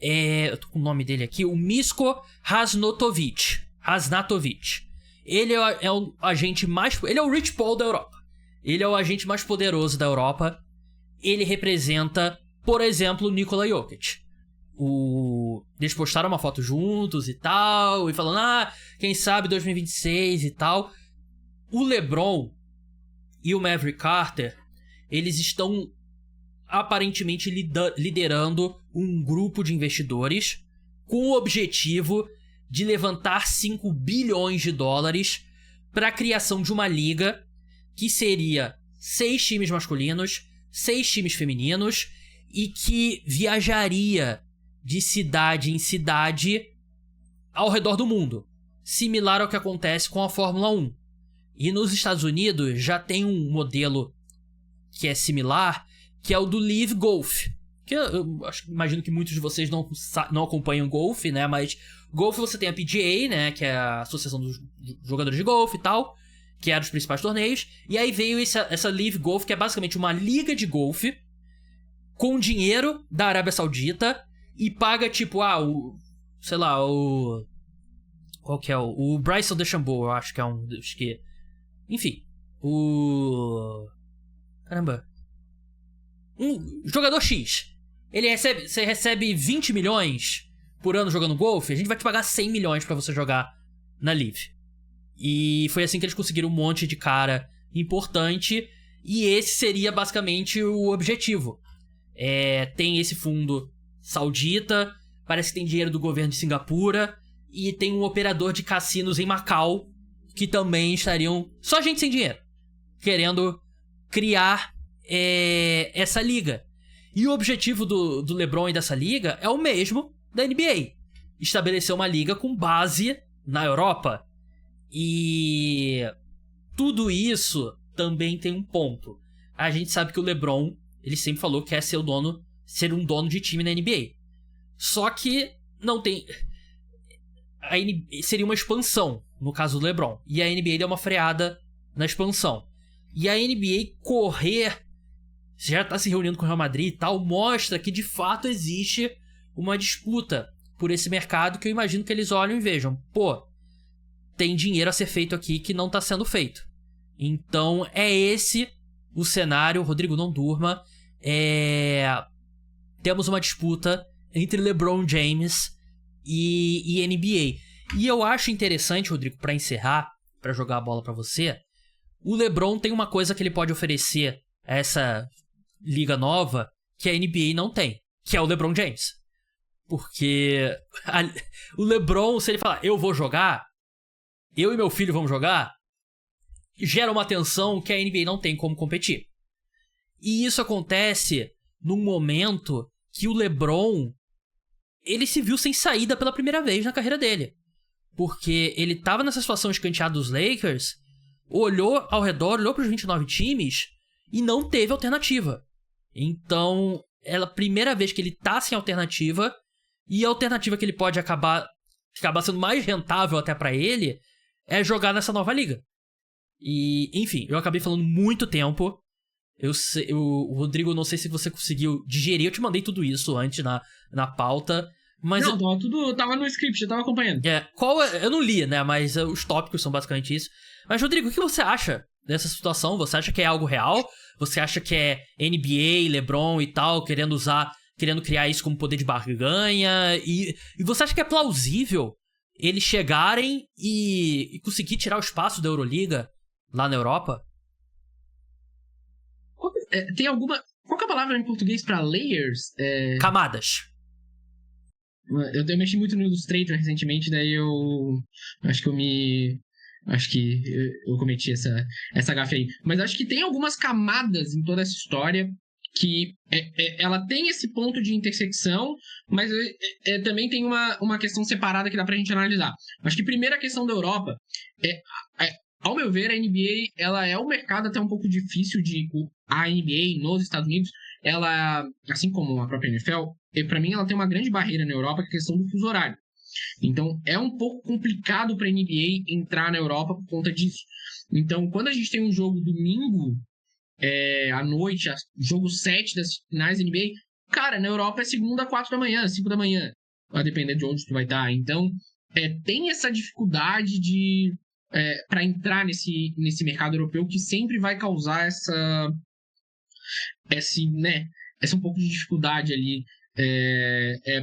eu tô com o nome dele aqui, o Misko Hasnatovic. Ele é o agente mais... Ele é o Rich Paul da Europa. Ele é o agente mais poderoso da Europa. Ele representa, por exemplo, o Nikola Jokic. Eles postaram uma foto juntos e tal, e falando, quem sabe 2026 e tal. O LeBron e o Maverick Carter, eles estão aparentemente liderando um grupo de investidores com o objetivo de levantar 5 bilhões de dólares para a criação de uma liga que seria 6 times masculinos, 6 times femininos e que viajaria de cidade em cidade ao redor do mundo, similar ao que acontece com a Fórmula 1. E nos Estados Unidos já tem um modelo que é similar, que é o do Live Golf. Que eu imagino que muitos de vocês não acompanham golfe, né? Mas golfe você tem a PGA, né? Que é a Associação dos Jogadores de Golfe e tal, que é dos principais torneios. E aí veio essa Live Golf, que é basicamente uma liga de golfe com dinheiro da Arábia Saudita e paga tipo, qual que é o Bryson DeChambeau, eu acho que é um dos que... Enfim, caramba. Um jogador X. Você recebe 20 milhões por ano jogando golfe, a gente vai te pagar 100 milhões pra você jogar na Live. E foi assim que eles conseguiram um monte de cara importante, e esse seria basicamente o objetivo. Tem esse fundo saudita, parece que tem dinheiro do governo de Singapura, e tem um operador de cassinos em Macau, que também estariam, só gente sem dinheiro, querendo criar essa liga. E o objetivo do LeBron e dessa liga é o mesmo da NBA. Estabelecer uma liga com base na Europa. E tudo isso também tem um ponto. A gente sabe que o LeBron, ele sempre falou que quer ser um dono de time na NBA. Só que não tem... seria uma expansão, no caso do LeBron. E a NBA deu uma freada na expansão. E a NBA correr... já tá se reunindo com o Real Madrid e tal, mostra que de fato existe uma disputa por esse mercado, que eu imagino que eles olham e vejam, tem dinheiro a ser feito aqui que não tá sendo feito. Então é esse o cenário. Rodrigo, não durma. Temos uma disputa entre LeBron James e NBA. E eu acho interessante, Rodrigo, pra encerrar, pra jogar a bola pra você, o LeBron tem uma coisa que ele pode oferecer a essa liga nova que a NBA não tem, que é o LeBron James. Porque o LeBron, se ele falar, eu vou jogar, eu e meu filho vamos jogar, gera uma tensão que a NBA não tem como competir. E isso acontece num momento que o LeBron, ele se viu sem saída pela primeira vez na carreira dele. Porque ele tava nessa situação escanteada dos Lakers, olhou ao redor, olhou pros 29 times e não teve alternativa. Então, é a primeira vez que ele tá sem alternativa, e a alternativa que ele pode acabar sendo mais rentável até pra ele é jogar nessa nova liga. E, enfim, eu acabei falando muito tempo. O Rodrigo, não sei se você conseguiu digerir, eu te mandei tudo isso antes na pauta. Mas não, tudo tava no script, eu tava acompanhando. Eu não li, né, mas os tópicos são basicamente isso. Mas, Rodrigo, o que você acha dessa situação? Você acha que é algo real? Você acha que é NBA, LeBron e tal, querendo criar isso como poder de barganha? E você acha que é plausível eles chegarem e conseguir tirar o espaço da Euroliga lá na Europa? Tem alguma... Qual que é a palavra em português pra layers? Camadas. Eu mexi muito no Illustrator recentemente, daí eu cometi essa gafe aí. Mas acho que tem algumas camadas em toda essa história que ela tem esse ponto de intersecção, mas também tem uma questão separada que dá pra gente analisar. Acho que primeiro a questão da Europa, ao meu ver, a NBA ela é um mercado até um pouco difícil a NBA nos Estados Unidos, ela, assim como a própria NFL, pra mim ela tem uma grande barreira na Europa, que é a questão do fuso horário. Então, é um pouco complicado para a NBA entrar na Europa por conta disso. Então, quando a gente tem um jogo domingo à noite, jogo 7 das finais da NBA, cara, na Europa é segunda, 4 da manhã, 5 da manhã, a depender de onde tu vai estar. Então, tem essa dificuldade para entrar nesse mercado europeu que sempre vai causar essa um pouco de dificuldade ali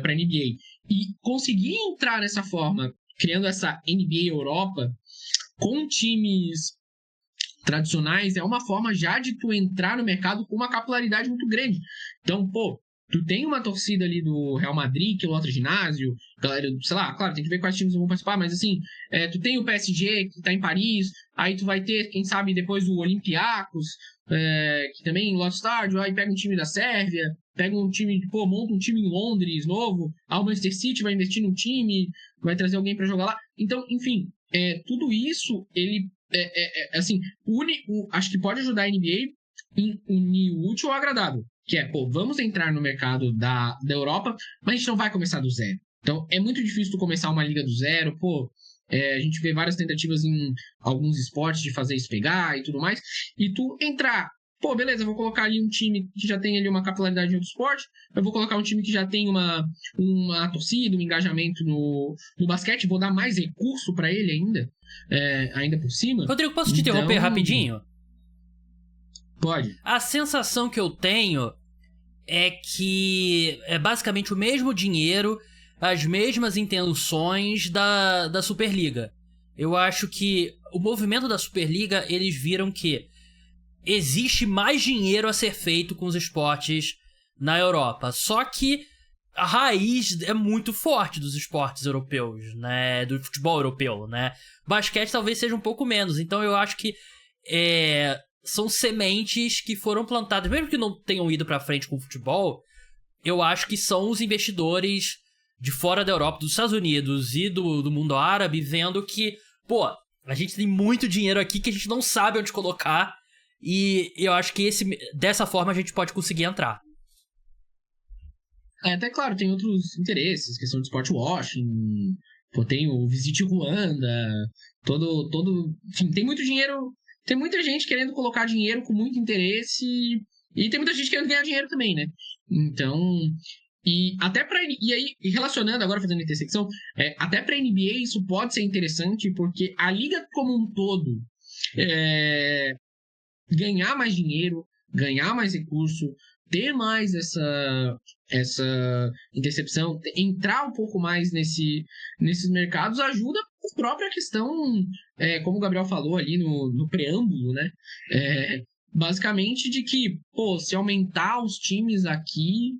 para a NBA. E conseguir entrar nessa forma, criando essa NBA Europa, com times tradicionais, é uma forma já de tu entrar no mercado com uma capilaridade muito grande. Então, tu tem uma torcida ali do Real Madrid, que lota ginásio, galera, sei lá, claro, tem que ver quais times vão participar, mas assim, tu tem o PSG, que tá em Paris, aí tu vai ter, quem sabe, depois o Olympiacos, que também lota estádio, aí pega um time da Sérvia, pega um time, monta um time em Londres novo, aí o Manchester City vai investir num time, vai trazer alguém pra jogar lá. Então, enfim, tudo isso, ele, assim, acho que pode ajudar a NBA em unir o útil ao agradável. Que vamos entrar no mercado da Europa, mas a gente não vai começar do zero. Então, é muito difícil tu começar uma liga do zero. A gente vê várias tentativas em alguns esportes de fazer isso pegar e tudo mais. E tu entrar, beleza, eu vou colocar ali um time que já tem ali uma capilaridade em outro esporte, eu vou colocar um time que já tem uma torcida, um engajamento no basquete, vou dar mais recurso para ele ainda por cima. Rodrigo, posso te interromper rapidinho? Pode. A sensação que eu tenho é que é basicamente o mesmo dinheiro, as mesmas intenções da Superliga. Eu acho que o movimento da Superliga, eles viram que existe mais dinheiro a ser feito com os esportes na Europa. Só que a raiz é muito forte dos esportes europeus, né? Do futebol europeu, né? Basquete talvez seja um pouco menos. Então eu acho que são sementes que foram plantadas, mesmo que não tenham ido pra frente com o futebol, eu acho que são os investidores de fora da Europa, dos Estados Unidos e do mundo árabe, vendo que, a gente tem muito dinheiro aqui que a gente não sabe onde colocar, e eu acho que dessa forma a gente pode conseguir entrar. Até claro, tem outros interesses, questão de sport washing, tem o Visit Ruanda, enfim, tem muito dinheiro. Tem muita gente querendo colocar dinheiro com muito interesse e tem muita gente querendo ganhar dinheiro também, né? Então, e aí, relacionando agora, fazendo intersecção, até pra NBA isso pode ser interessante, porque a liga como um todo ganhar mais dinheiro, ganhar mais recurso, ter mais essa intercepção, entrar um pouco mais nesses mercados ajuda a própria questão, como o Gabriel falou ali no preâmbulo, né? Basicamente de que, se aumentar os times aqui,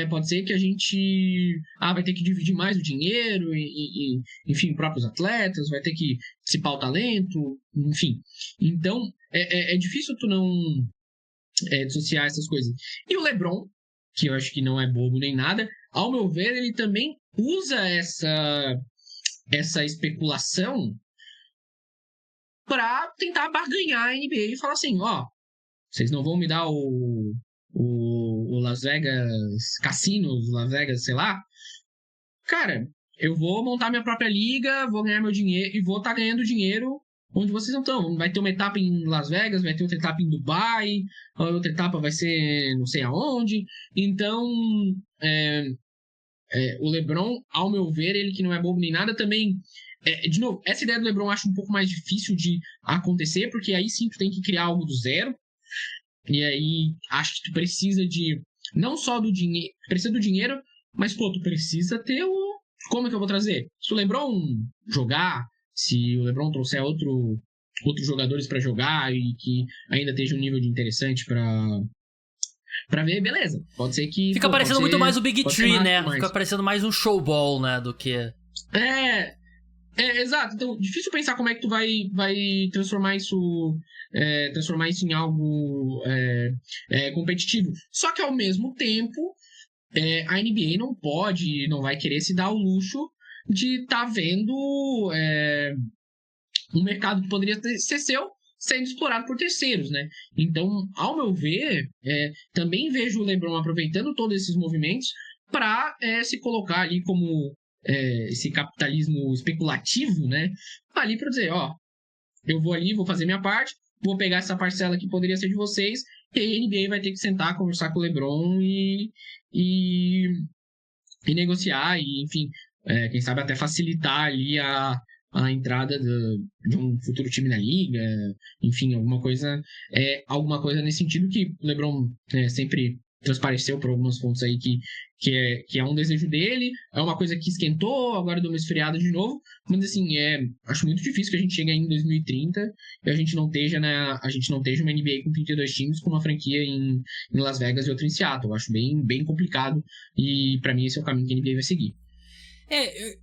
pode ser que a gente vai ter que dividir mais o dinheiro e enfim, próprios atletas, vai ter que dissipar o talento, enfim. Então, é difícil tu não dissociar essas coisas. E o LeBron, que eu acho que não é bobo nem nada, ao meu ver, ele também usa essa especulação para tentar barganhar a NBA e falar assim, vocês não vão me dar o Las Vegas Cassinos, Las Vegas, sei lá. Cara, eu vou montar minha própria liga, vou ganhar meu dinheiro e vou estar ganhando dinheiro onde vocês não estão. Vai ter uma etapa em Las Vegas, vai ter outra etapa em Dubai, a outra etapa vai ser não sei aonde. Então, o LeBron, ao meu ver, ele que não é bobo nem nada, também... de novo, essa ideia do LeBron eu acho um pouco mais difícil de acontecer, porque aí sim tu tem que criar algo do zero. E aí acho que tu precisa não só do dinheiro, precisa do dinheiro, mas tu precisa ter como é que eu vou trazer? Se o LeBron jogar, se o LeBron trouxer outros jogadores pra jogar e que ainda esteja um nível de interessante pra ver, beleza. Pode ser que... Fica parecendo muito mais o Big Tree, né? Fica parecendo mais um showball, né? Do que... Exato. Então, difícil pensar como é que tu vai transformar isso em algo competitivo. Só que, ao mesmo tempo, a NBA não vai querer se dar o luxo de estar vendo um mercado que poderia ser seu sendo explorado por terceiros, né? Então, ao meu ver, também vejo o LeBron aproveitando todos esses movimentos para se colocar ali como esse capitalismo especulativo, né? Ali para dizer, ó, eu vou ali, vou fazer minha parte, vou pegar essa parcela que poderia ser de vocês, e aí a NBA vai ter que sentar, conversar com o LeBron e negociar, e enfim, quem sabe até facilitar ali a entrada de um futuro time na liga, enfim, alguma coisa nesse sentido que o LeBron sempre transpareceu por algumas fontes aí que é um desejo dele, é uma coisa que esquentou, agora deu uma esfriada de novo, mas assim, acho muito difícil que a gente chegue aí em 2030 e a gente não esteja uma NBA com 32 times, com uma franquia em Las Vegas e outra em Seattle. Eu acho bem, bem complicado e pra mim esse é o caminho que a NBA vai seguir.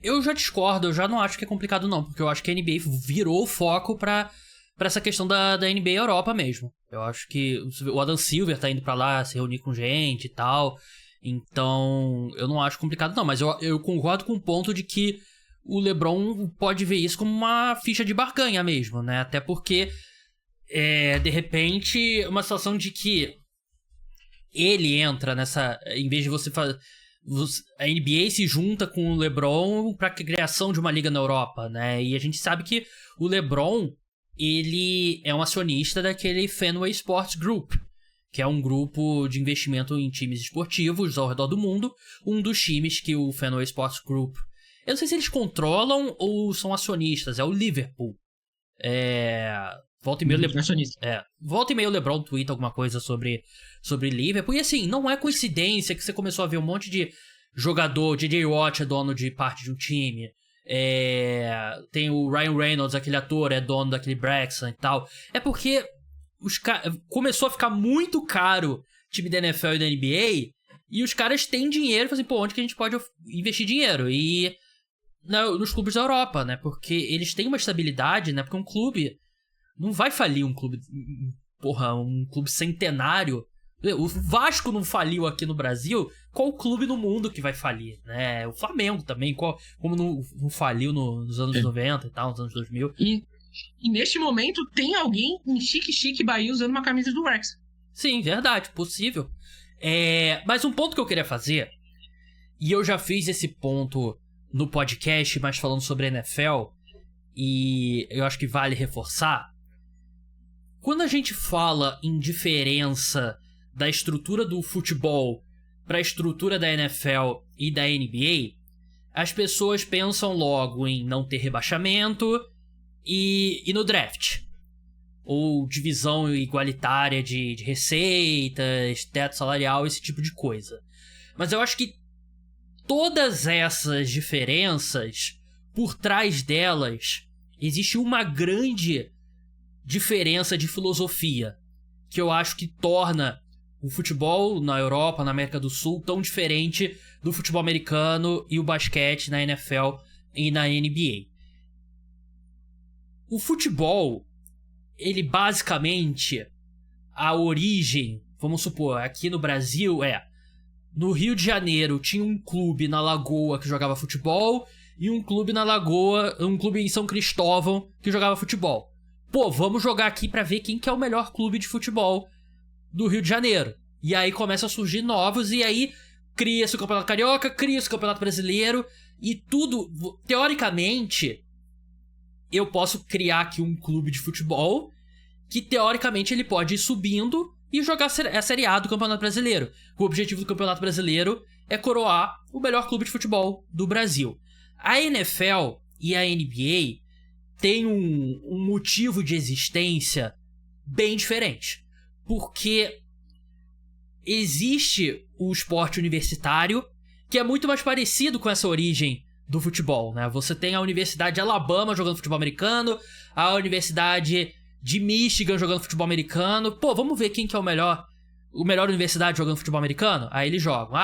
Eu já discordo, eu já não acho que é complicado não, porque eu acho que a NBA virou o foco pra essa questão da NBA Europa mesmo. Eu acho que o Adam Silver tá indo pra lá se reunir com gente e tal, então eu não acho complicado não, mas eu concordo com o ponto de que o LeBron pode ver isso como uma ficha de barganha mesmo, né, até porque de repente uma situação de que ele entra nessa, em vez de você fazer, a NBA se junta com o LeBron para a criação de uma liga na Europa, né? E a gente sabe que o LeBron, ele é um acionista daquele Fenway Sports Group, que é um grupo de investimento em times esportivos ao redor do mundo. Um dos times que o Fenway Sports Group, eu não sei se eles controlam ou são acionistas, é o Liverpool. Volta e meia o LeBron twitta alguma coisa sobre Liverpool. E assim, não é coincidência que você começou a ver um monte de jogador. J.J. Watt é dono de parte de um time. Tem o Ryan Reynolds, aquele ator, é dono daquele Braxton e tal. É porque começou a ficar muito caro time da NFL e da NBA. E os caras têm dinheiro e falam assim, pô, onde que a gente pode investir dinheiro? E nos clubes da Europa, né? Porque eles têm uma estabilidade, né? Porque um clube não vai falir, um clube centenário. O Vasco não faliu aqui no Brasil, qual clube no mundo que vai falir, né? O Flamengo também, como não faliu nos anos 90 e tal, nos anos 2000. E neste momento tem alguém em chique Bahia usando uma camisa do Rex. Sim, verdade, possível. Mas um ponto que eu queria fazer, e eu já fiz esse ponto no podcast, mas falando sobre NFL, e eu acho que vale reforçar. Quando a gente fala em diferença da estrutura do futebol para a estrutura da NFL e da NBA, as pessoas pensam logo em não ter rebaixamento e no draft. Ou divisão igualitária de receitas, teto salarial, esse tipo de coisa. Mas eu acho que todas essas diferenças, por trás delas, existe uma grande diferença de filosofia, que eu acho que torna o futebol na Europa, na América do Sul, tão diferente do futebol americano e o basquete na NFL e na NBA. O futebol, ele basicamente, a origem, vamos supor, aqui no Brasil no Rio de Janeiro tinha um clube na Lagoa que jogava futebol e um clube na Lagoa, um clube em São Cristóvão que jogava futebol. Pô, vamos jogar aqui pra ver quem que é o melhor clube de futebol do Rio de Janeiro. E aí começa a surgir novos, e aí cria-se o Campeonato Carioca, cria-se o Campeonato Brasileiro, e tudo, teoricamente, eu posso criar aqui um clube de futebol, que teoricamente ele pode ir subindo e jogar a Série A do Campeonato Brasileiro. O objetivo do Campeonato Brasileiro é coroar o melhor clube de futebol do Brasil. A NFL e a NBA tem um motivo de existência bem diferente. Porque existe o esporte universitário, que é muito mais parecido com essa origem do futebol, né? Você tem a Universidade de Alabama jogando futebol americano, a Universidade de Michigan jogando futebol americano. Pô, vamos ver quem que é o melhor universidade jogando futebol americano? Aí eles jogam.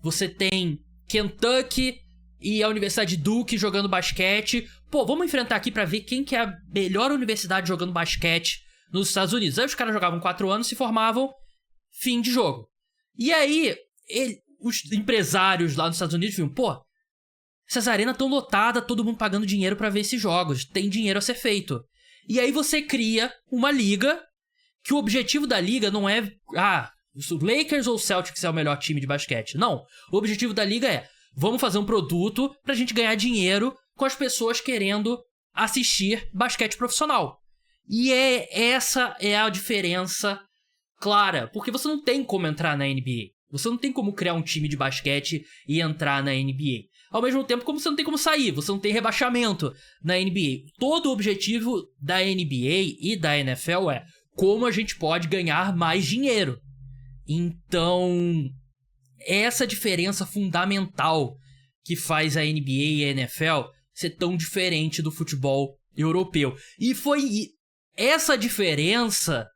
Você tem Kentucky e a Universidade Duke jogando basquete. pô, vamos enfrentar aqui pra ver quem que é a melhor universidade jogando basquete nos Estados Unidos. Aí os caras jogavam 4 anos, se formavam, fim de jogo. E aí, os empresários lá nos Estados Unidos viram, pô, essas arenas tão lotadas, todo mundo pagando dinheiro pra ver esses jogos, tem dinheiro a ser feito. E aí você cria uma liga, que o objetivo da liga não é, o Lakers ou o Celtics é o melhor time de basquete. Não, o objetivo da liga é, vamos fazer um produto pra gente ganhar dinheiro com as pessoas querendo assistir basquete profissional. E essa é a diferença clara, porque você não tem como entrar na NBA. Você não tem como criar um time de basquete e entrar na NBA. Ao mesmo tempo, como você não tem como sair, você não tem rebaixamento na NBA. Todo o objetivo da NBA e da NFL é como a gente pode ganhar mais dinheiro. Então, essa diferença fundamental que faz a NBA e a NFL ser tão diferente do futebol europeu. E foi essa diferença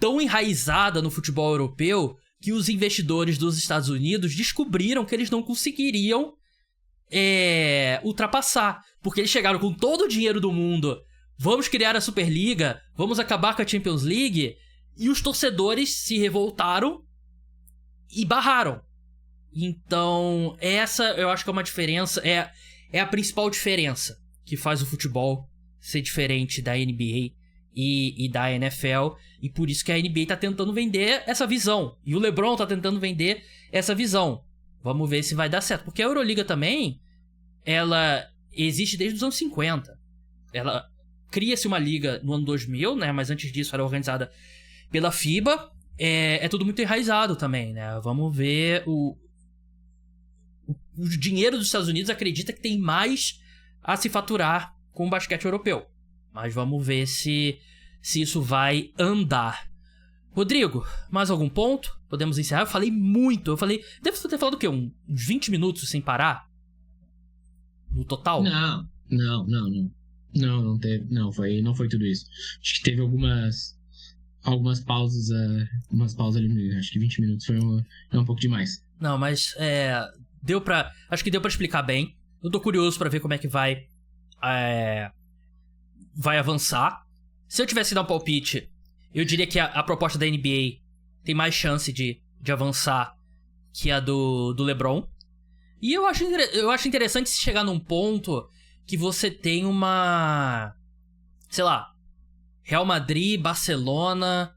tão enraizada no futebol europeu que os investidores dos Estados Unidos descobriram que eles não conseguiriam ultrapassar. Porque eles chegaram com todo o dinheiro do mundo, vamos criar a Superliga, vamos acabar com a Champions League, e os torcedores se revoltaram e barraram. Então, essa eu acho que é uma diferença, é a principal diferença que faz o futebol ser diferente da NBA e da NFL, e por isso que a NBA tá tentando vender essa visão, e o LeBron tá tentando vender essa visão. Vamos ver se vai dar certo, porque a Euroliga também, ela existe desde os anos 50. Ela cria-se uma liga no ano 2000, né, mas antes disso era organizada pela FIBA. É tudo muito enraizado também, né? Vamos ver o dinheiro dos Estados Unidos acredita que tem mais a se faturar com o basquete europeu. Mas vamos ver se isso vai andar. Rodrigo, mais algum ponto? Podemos encerrar? Eu falei muito. Devo ter falado o quê? Uns 20 minutos sem parar? No total? Não teve. Não foi tudo isso. Acho que teve algumas pausas. Umas pausas ali. Acho que 20 minutos foi um pouco demais. Não, mas acho que deu pra explicar bem. Eu tô curioso pra ver como é que vai avançar. Se eu tivesse que dar um palpite, eu diria que a proposta da NBA tem mais chance de avançar que a do LeBron. E eu acho interessante se chegar num ponto que você tem uma, sei lá, Real Madrid, Barcelona,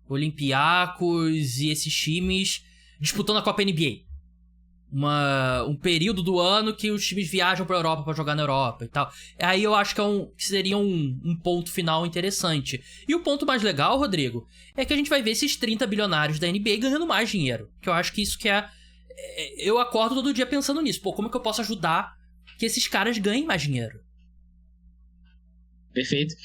Olympiacos e esses times disputando a Copa NBA. Um período do ano que os times viajam pra Europa pra jogar na Europa e tal. Aí eu acho que seria um ponto final interessante. E o ponto mais legal, Rodrigo, é que a gente vai ver esses 30 bilionários da NBA ganhando mais dinheiro. Que eu acho que isso que eu acordo todo dia pensando nisso. Pô, como é que eu posso ajudar que esses caras ganhem mais dinheiro? Perfeito.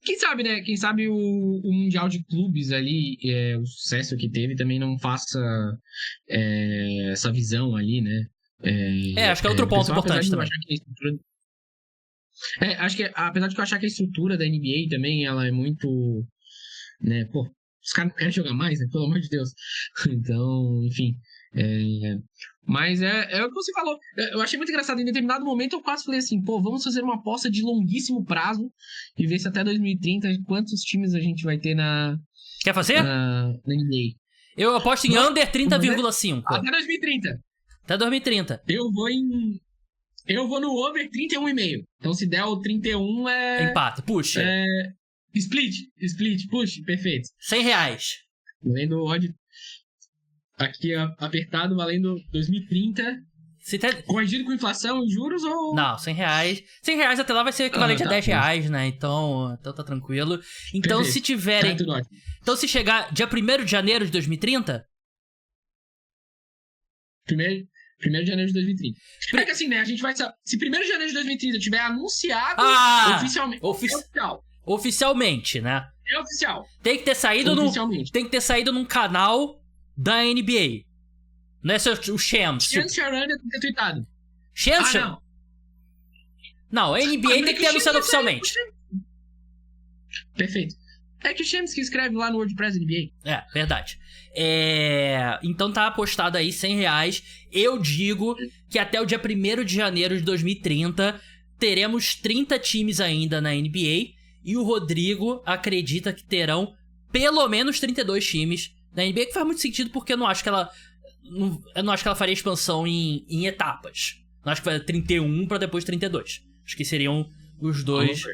Quem sabe, né? Quem sabe o Mundial de Clubes ali, o sucesso que teve, também não faça essa visão ali, né? Acho que é outro ponto importante também. Acho que, apesar de eu achar que a estrutura da NBA também, ela é muito, né? Pô, os caras não querem jogar mais, né? Pelo amor de Deus. Então, enfim. Mas é o que você falou. Eu achei muito engraçado. Em determinado momento eu quase falei assim, pô, vamos fazer uma aposta de longuíssimo prazo e ver se até 2030 quantos times a gente vai ter na... Quer fazer? Na NBA. Eu aposto em under 30,5. Até 2030. Até 2030. Eu vou no over 31,5. Então se der o 31 empate, puxa. Split, puxa, perfeito. R$100. Valendo odd aqui apertado, valendo 2030. Corrigido com inflação e juros ou... Não, R$100. R$100 até lá vai ser equivalente a R$10, né? Então tá tranquilo. Então perfeito. Se tiverem... Então se chegar dia 1º de janeiro de 2030... 1º de janeiro de 2030. É que assim, né? A gente vai... Se 1º de janeiro de 2030 tiver anunciado oficialmente... Oficialmente, né? É oficial. Tem que ter saído num canal da NBA. Não é só o Shams. Shams Charania tem que ter tweetado. Shams? Não, a NBA tem que ter anunciado oficialmente. Perfeito. É que o James que escreve lá no WordPress NBA. É, verdade. Então tá apostado aí R$100. Eu digo que até o dia 1º de janeiro de 2030 teremos 30 times ainda na NBA. E o Rodrigo acredita que terão pelo menos 32 times na NBA, que faz muito sentido porque eu não acho que ela faria expansão em etapas. Não acho que vai 31 pra depois 32. Acho que seriam os dois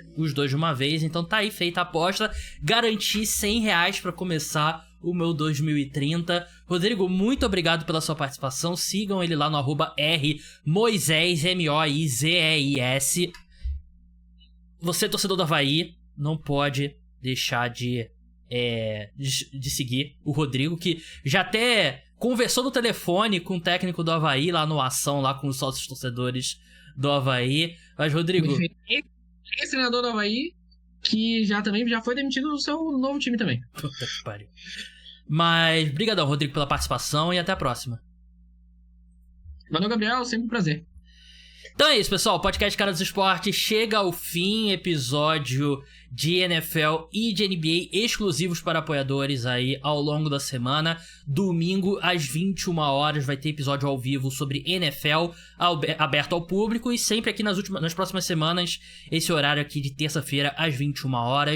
de uma vez. Então tá aí feita a aposta. Garanti R$100 pra começar o meu 2030. Rodrigo, muito obrigado pela sua participação. Sigam ele lá no @rmoises, MOIZEIS. Você, torcedor do Avaí, não pode deixar de seguir o Rodrigo, que já até conversou no telefone com o técnico do Avaí lá no Ação, lá com os sócios torcedores do Avaí. Mas, Rodrigo... Ex-treinador do Avaí, que já foi demitido do seu novo time também. Puta que pariu. Mas, brigadão, Rodrigo, pela participação e até a próxima. Valeu, Gabriel, sempre um prazer. Então é isso, pessoal. O podcast Cara dos Esportes chega ao fim. Episódio de NFL e de NBA exclusivos para apoiadores aí ao longo da semana. Domingo, às 21 horas, vai ter episódio ao vivo sobre NFL aberto ao público. E sempre aqui nas próximas semanas, esse horário aqui de terça-feira, às 21 horas.